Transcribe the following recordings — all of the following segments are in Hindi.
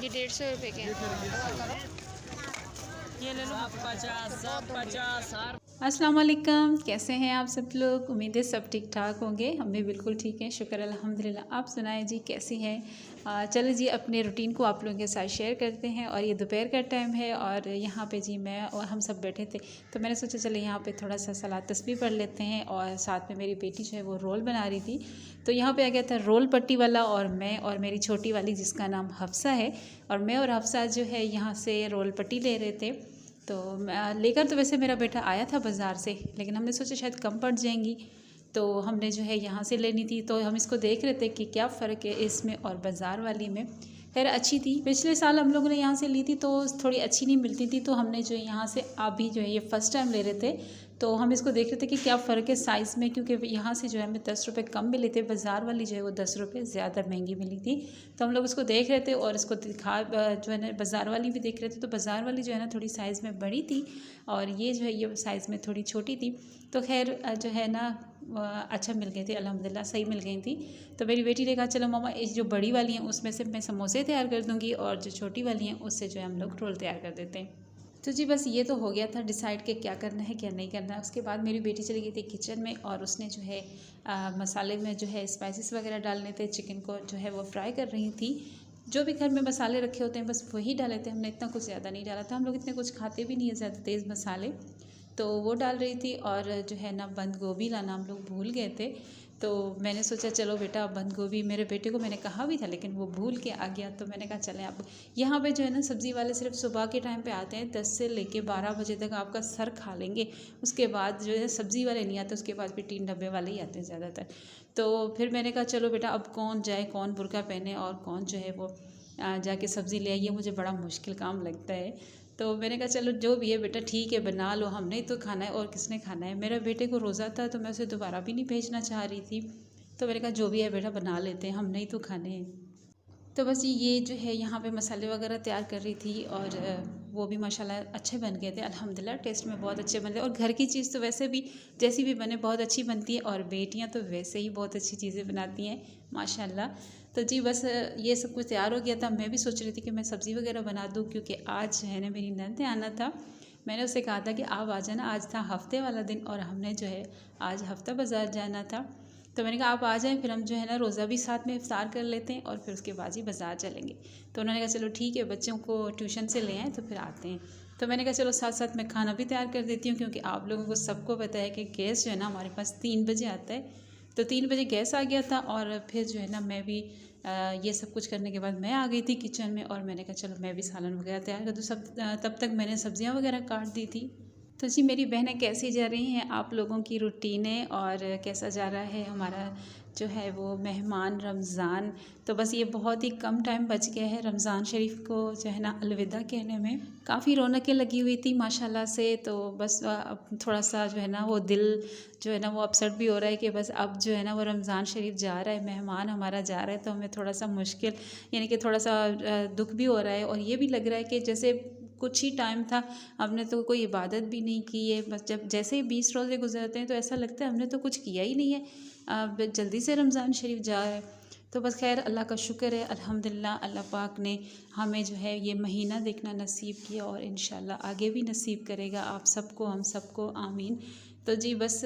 ये 150 रुपये के हैं। ये ले लो 50 अस्सलाम वालेकुम, कैसे हैं आप सब लोग। उम्मीद है सब ठीक ठाक होंगे। हम भी बिल्कुल ठीक हैं, शुक्र अल्हम्दुलिल्लाह। आप सुनाएं जी, कैसी हैं। चलो जी, अपने रूटीन को आप लोगों के साथ शेयर करते हैं। और ये दोपहर का टाइम है और यहाँ पे जी मैं और हम सब बैठे थे, तो मैंने सोचा चलो यहाँ पे थोड़ा सा सलात तस्बीह पढ़ लेते हैं। और साथ में मेरी बेटी जो है वो रोल बना रही थी, तो यहाँ पे आ गया था रोल पट्टी वाला, और मैं और मेरी छोटी वाली जिसका नाम हफ्सा है, और मैं और हफ्सा जो है यहाँ से रोल पट्टी ले रहे थे। तो लेकर तो वैसे मेरा बेटा आया था बाज़ार से, लेकिन हमने सोचा शायद कम पड़ जाएंगी, तो हमने जो है यहाँ से लेनी थी। तो हम इसको देख रहे थे कि क्या फ़र्क है इसमें और बाज़ार वाली में। खैर अच्छी थी, पिछले साल हम लोगों ने यहाँ से ली थी तो थोड़ी अच्छी नहीं मिलती थी, तो हमने जो यहाँ से अभी जो है ये फ़र्स्ट टाइम ले रहे थे, तो हम इसको देख रहे थे कि क्या फ़र्क है साइज़ में, क्योंकि यहाँ से जो है हमें 10 रुपये कम मिले थे, बाज़ार वाली जो है वो 10 रुपये ज़्यादा महंगी मिली थी। तो हम लोग इसको देख रहे थे और इसको दिखा जो है ना बाज़ार वाली भी देख रहे थे। तो बाज़ार वाली जो है ना थोड़ी साइज़ में बड़ी थी और ये जो है ये साइज़ में थोड़ी छोटी थी। तो खैर जो है ना अच्छा मिल गई थी, अल्हम्दुलिल्लाह सही मिल गई थी। तो मेरी बेटी ने कहा चलो मामा इस जो बड़ी वाली हैं उसमें से मैं समोसे तैयार कर दूँगी, और जो छोटी वाली हैं उससे जो है हम लोग रोल तैयार कर देते हैं। तो जी बस ये तो हो गया था डिसाइड कि क्या करना है क्या नहीं करना है। उसके बाद मेरी बेटी चली गई थी किचन में, और उसने जो है मसाले में जो है स्पाइसेस वगैरह डालने थे, चिकन को जो है वो फ्राई कर रही थी। जो भी घर में मसाले रखे होते हैं बस वही डाले थे हमने, इतना कुछ ज़्यादा नहीं डाला था। हम लोग इतने कुछ खाते भी नहीं है ज़्यादा तेज़ मसाले, तो वो डाल रही थी। और जो है ना बंद गोभी लाना हम लोग भूल गए थे, तो मैंने सोचा चलो बेटा बंद गोभी, मेरे बेटे को मैंने कहा भी था लेकिन वो भूल के आ गया, तो मैंने कहा चलें। अब यहाँ पे जो है ना सब्ज़ी वाले सिर्फ सुबह के टाइम पे आते हैं, 10 से लेके 12 बजे तक आपका सर खा लेंगे। उसके बाद जो है सब्ज़ी वाले नहीं आते, उसके बाद भी 3 डब्बे वाले ही आते हैं ज़्यादातर। तो फिर मैंने कहा चलो बेटा अब कौन जाए, कौन बुर्का पहने और कौन जो है वो जाके सब्ज़ी ले आइए, मुझे बड़ा मुश्किल काम लगता है। तो मैंने कहा चलो जो भी है बेटा ठीक है बना लो, हमने तो खाना है और किसने खाना है। मेरा बेटे को रोज़ा था तो मैं उसे दोबारा भी नहीं भेजना चाह रही थी, तो मैंने कहा जो भी है बेटा बना लेते हैं, हमने ही तो खाने हैं। तो बस ये जो है यहाँ पे मसाले वगैरह तैयार कर रही थी, और वो भी माशाल्लाह अच्छे बन गए थे अल्हम्दुलिल्लाह, टेस्ट में बहुत अच्छे बने। और घर की चीज़ तो वैसे भी जैसी भी बने बहुत अच्छी बनती है, और बेटियाँ तो वैसे ही बहुत अच्छी चीज़ें बनाती हैं माशाल्लाह। तो जी बस ये सब कुछ तैयार हो गया था। मैं भी सोच रही थी कि मैं सब्ज़ी वगैरह बना दूँ, क्योंकि आज है ना मेरी नंद ने आना था। मैंने उससे कहा था कि आप आ जाना, आज था हफ्ते वाला दिन और हमने जो है आज हफ्ता बाज़ार जाना था। तो मैंने कहा आप आ जाएं, फिर हम जो है ना रोज़ा भी साथ में इफ्तार कर लेते हैं और फिर उसके बाद ही बाज़ार चलेंगे। तो उन्होंने कहा चलो ठीक है, बच्चों को ट्यूशन से ले आएँ तो फिर आते हैं। तो मैंने कहा चलो साथ साथ मैं खाना भी तैयार कर देती हूँ, क्योंकि आप लोगों को सबको पता है कि गैस जो है ना हमारे पास 3 बजे आता है। तो 3 बजे गैस आ गया था, और फिर जो है ना मैं भी ये सब कुछ करने के बाद मैं आ गई थी किचन में, और मैंने कहा चलो मैं भी सालन वगैरह तैयार कर दूँ। सब तब तक मैंने सब्ज़ियाँ वगैरह काट दी थी। तो जी मेरी बहनें कैसी जा रही हैं, आप लोगों की रूटीनें, और कैसा जा रहा है हमारा जो है वो मेहमान रमज़ान। तो बस ये बहुत ही कम टाइम बच गया है रमज़ान शरीफ को जो है ना अलविदा कहने में। काफ़ी रौनकें लगी हुई थी माशाल्लाह से, तो बस अब थोड़ा सा जो है ना वो दिल जो है ना वो अपसेट भी हो रहा है कि बस अब जो है ना वो रमज़ान शरीफ जा रहा है, मेहमान हमारा जा रहा है, तो हमें थोड़ा सा मुश्किल यानी कि थोड़ा सा दुख भी हो रहा है। और ये भी लग रहा है कि जैसे कुछ ही टाइम था, हमने तो कोई इबादत भी नहीं की है। बस जब जैसे ही 20 रोज़े गुजरते हैं तो ऐसा लगता है हमने तो कुछ किया ही नहीं है, जल्दी से रमज़ान शरीफ जा रहा है। तो बस खैर अल्लाह का शुक्र है अल्हम्दुलिल्लाह, अल्लाह पाक ने हमें जो है ये महीना देखना नसीब किया, और इंशाल्लाह आगे भी नसीब करेगा आप सबको, हम सबको, आमीन। तो जी बस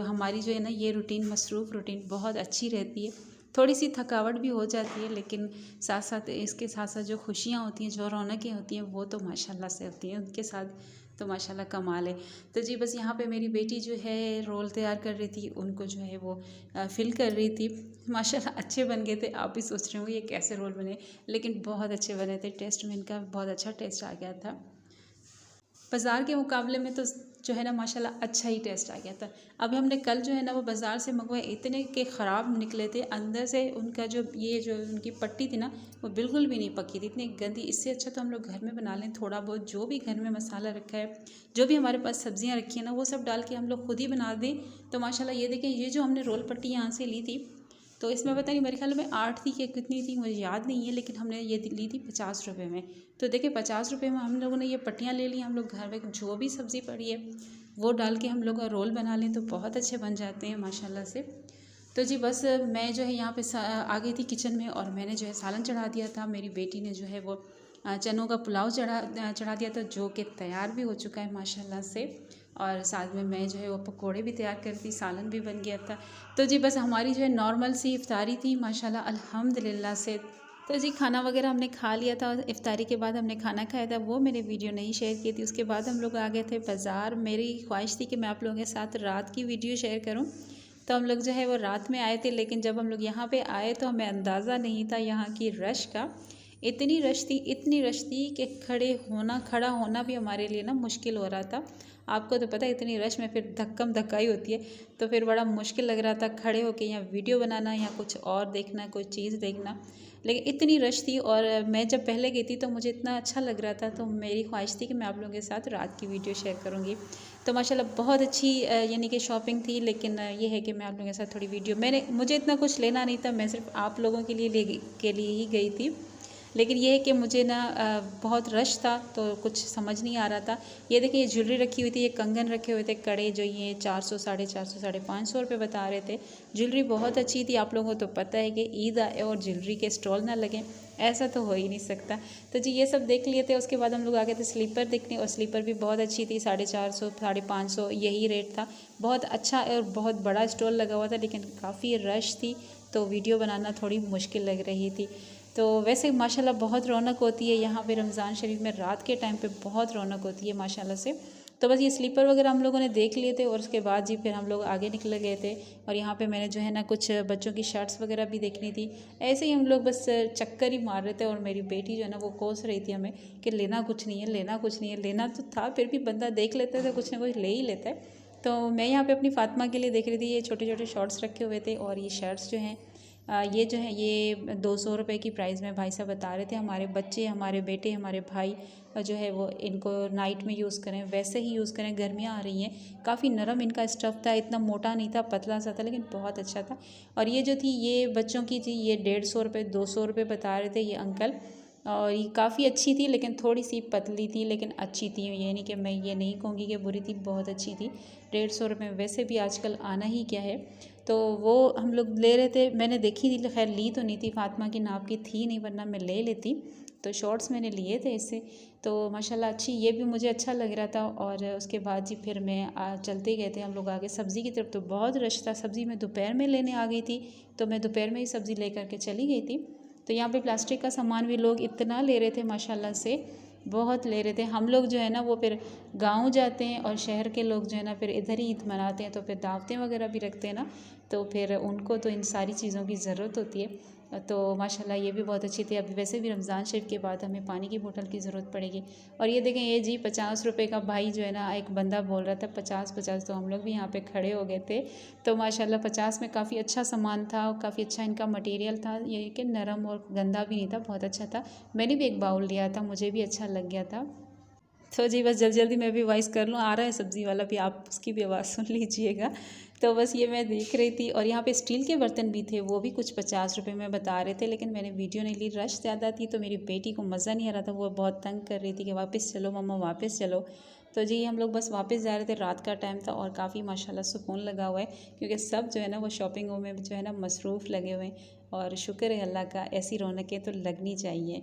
हमारी जो है ना ये रूटीन मसरूफ़ रूटीन बहुत अच्छी रहती है। थोड़ी सी थकावट भी हो जाती है, लेकिन साथ साथ इसके साथ साथ जो खुशियाँ होती हैं, जो रौनकें होती हैं, वो तो माशाल्लाह से होती हैं, उनके साथ तो माशाल्लाह कमाल है। तो जी बस यहाँ पे मेरी बेटी जो है रोल तैयार कर रही थी, उनको जो है वो फिल कर रही थी। माशाल्लाह अच्छे बन गए थे। आप भी सोच रहे होंगे ये कैसे रोल बने, लेकिन बहुत अच्छे बने थे। टेस्ट में इनका बहुत अच्छा टेस्ट आ गया था। बाज़ार के मुकाबले में तो जो है ना माशाल्लाह अच्छा ही टेस्ट आ गया था। अभी हमने कल जो है ना वो बाज़ार से मंगवाए, इतने के ख़राब निकले थे अंदर से। उनका जो ये जो उनकी पट्टी थी ना वो बिल्कुल भी नहीं पकी थी, इतनी गंदी। इससे अच्छा तो हम लोग घर में बना लें, थोड़ा बहुत जो भी घर में मसाला रखा है, जो भी हमारे पास सब्ज़ियाँ रखी हैं ना, वो सब डाल के हम लोग खुद ही बना दें। तो माशाल्लाह ये देखें, ये जो हमने रोल पट्टी यहाँ से ली थी, तो इसमें पता नहीं मेरे ख्याल में 8 थी कि कितनी थी, मुझे याद नहीं है, लेकिन हमने ये ली थी 50 रुपये में। तो देखिए 50 रुपये में हम लोगों ने ये पट्टियाँ ले ली। हम लोग घर में जो भी सब्ज़ी पड़ी है वो डाल के हम लोग रोल बना लें तो बहुत अच्छे बन जाते हैं माशाल्लाह से। तो जी बस मैं जो है यहाँ पे आ गई थी किचन में और मैंने जो है सालन चढ़ा दिया था। मेरी बेटी ने जो है वो चनों का पुलाव चढ़ा दिया था, जो कि तैयार भी हो चुका है माशाल्लाह से। और साथ में मैं जो है वो पकोड़े भी तैयार कर दी, सालन भी बन गया था। तो जी बस हमारी जो है नॉर्मल सी इफ्तारी थी माशाल्लाह अल्हम्दुलिल्लाह से। तो जी खाना वगैरह हमने खा लिया था। इफ्तारी के बाद हमने खाना खाया था, वो मैंने वीडियो नहीं शेयर की थी। उसके बाद हम लोग आ गए थे बाज़ार। मेरी ख्वाहिश थी कि मैं आप लोगों के साथ रात की वीडियो शेयर करूं, तो हम लोग जो है वो रात में आए थे। लेकिन जब हम लोग यहाँ पे आए तो हमें अंदाज़ा नहीं था यहाँ की रश का। इतनी रश थी कि खड़ा होना भी हमारे लिए ना मुश्किल हो रहा था। आपको तो पता है इतनी रश में फिर धक्कम धक्काई होती है, तो फिर बड़ा मुश्किल लग रहा था खड़े होके यहाँ वीडियो बनाना या कुछ और देखना, कोई चीज़ देखना। लेकिन इतनी रश थी और मैं जब पहले गई थी तो मुझे इतना अच्छा लग रहा था, तो मेरी ख्वाहिश थी कि मैं आप लोगों के साथ रात की वीडियो शेयर करूँगी। तो माशाल्लाह बहुत अच्छी यानी कि शॉपिंग थी। लेकिन ये है कि मैं आप लोगों के साथ थोड़ी वीडियो मुझे इतना कुछ लेना नहीं था, मैं सिर्फ आप लोगों के लिए ही गई थी। लेकिन ये है कि मुझे ना बहुत रश था तो कुछ समझ नहीं आ रहा था। ये देखिए ये ज्वेलरी रखी हुई थी, ये कंगन रखे हुए थे, कड़े जो ये 400 450 550 रुपये बता रहे थे। ज्वेलरी बहुत अच्छी थी। आप लोगों को तो पता है कि ईद आए और ज्वेलरी के स्टॉल ना लगें, ऐसा तो हो ही नहीं सकता। तो जी ये सब देख लिए थे। उसके बाद हम लोग आ गए थे स्लीपर देखने, और स्लीपर भी बहुत अच्छी थी। 450 550 यही रेट था। बहुत अच्छा और बहुत बड़ा स्टॉल लगा हुआ था, लेकिन काफ़ी रश थी तो वीडियो बनाना थोड़ी मुश्किल लग रही थी। तो वैसे माशाल्लाह बहुत रौनक होती है यहाँ पे रमज़ान शरीफ में, रात के टाइम पे बहुत रौनक होती है माशाल्लाह से। तो बस ये स्लीपर वगैरह हम लोगों ने देख लिए थे और उसके बाद जी फिर हम लोग आगे निकल गए थे। और यहाँ पे मैंने जो है ना कुछ बच्चों की शर्ट्स वगैरह भी देखनी थी। ऐसे ही हम लोग बस चक्कर ही मार रहे थे और मेरी बेटी जो है ना वो कोस रही थी हमें कि लेना कुछ नहीं है, लेना कुछ नहीं है। लेना तो था, फिर भी बंदा देख लेता है, कुछ ना कुछ ले ही लेता है। तो मैं यहाँ पे अपनी फ़ातिमा के लिए देख रही थी। ये छोटे छोटे शॉर्ट्स रखे हुए थे और ये शर्ट्स जो हैं ये जो है ये 200 रुपये की प्राइस में भाई साहब बता रहे थे। हमारे बच्चे, हमारे बेटे, हमारे भाई जो है वो इनको नाइट में यूज़ करें, वैसे ही यूज़ करें। गर्मियाँ आ रही हैं, काफ़ी नरम इनका स्टफ़ था, इतना मोटा नहीं था, पतला सा था, लेकिन बहुत अच्छा था। और ये जो थी ये बच्चों की थी, ये 150 रुपये 200 रुपये बता रहे थे ये अंकल। और ये काफ़ी अच्छी थी, लेकिन थोड़ी सी पतली थी, लेकिन अच्छी थी। ये नहीं कि मैं ये नहीं कहूँगी कि बुरी थी, बहुत अच्छी थी। 150 रुपये में वैसे भी आजकल आना ही क्या है। तो वो हम लोग ले रहे थे, मैंने देखी थी, खैर ली तो नहीं थी, फातिमा की नाप की थी नहीं, वरना मैं ले लेती। तो शॉर्ट्स मैंने लिए थे इससे, तो माशाल्लाह अच्छी, ये भी मुझे अच्छा लग रहा था। और उसके बाद जी फिर मैं चलते गए थे हम लोग आगे सब्ज़ी की तरफ। तो बहुत रश था, सब्ज़ी मैं दोपहर में लेने आ गई थी, तो मैं दोपहर में ही सब्ज़ी ले करके चली गई थी। तो यहाँ पे प्लास्टिक का सामान भी लोग इतना ले रहे थे माशाल्लाह से, बहुत ले रहे थे। हम लोग जो है ना वो फिर गांव जाते हैं और शहर के लोग जो है ना फिर इधर ही ईद मनाते हैं, तो फिर दावतें वगैरह भी रखते हैं ना, तो फिर उनको तो इन सारी चीज़ों की ज़रूरत होती है। तो माशाल्लाह ये भी बहुत अच्छी थी। अभी वैसे भी रमज़ान शरीफ के बाद हमें पानी की बोतल की ज़रूरत पड़ेगी। और ये देखें ये जी 50 रुपये का भाई जो है ना, एक बंदा बोल रहा था 50, तो हम लोग भी यहाँ पे खड़े हो गए थे। तो माशाल्लाह 50 में काफ़ी अच्छा सामान था और काफ़ी अच्छा इनका मटेरियल था, ये कि नरम और गंदा भी नहीं था, बहुत अच्छा था। मैंने भी एक बाउल लिया था, मुझे भी अच्छा लग गया था। तो जी बस जल्दी जल्दी मैं भी वॉइस कर लूँ, आ रहा है सब्ज़ी वाला भी, आप उसकी भी आवाज़ सुन लीजिएगा। तो बस ये मैं देख रही थी। और यहाँ पे स्टील के बर्तन भी थे, वो भी कुछ 50 रुपये में बता रहे थे, लेकिन मैंने वीडियो नहीं ली, रश ज़्यादा थी तो मेरी बेटी को मज़ा नहीं आ रहा था, वो बहुत तंग कर रही थी कि वापस चलो मम्मा वापस चलो। तो जी हम लोग बस वापस जा रहे थे, रात का टाइम था और काफ़ी माशाल्लाह सुकून लगा हुआ है, क्योंकि सब जो है ना वो शॉपिंगों में जो है ना मसरूफ़ लगे हुए हैं। और शुक्र है अल्लाह का, ऐसी रौनकें तो लगनी चाहिए।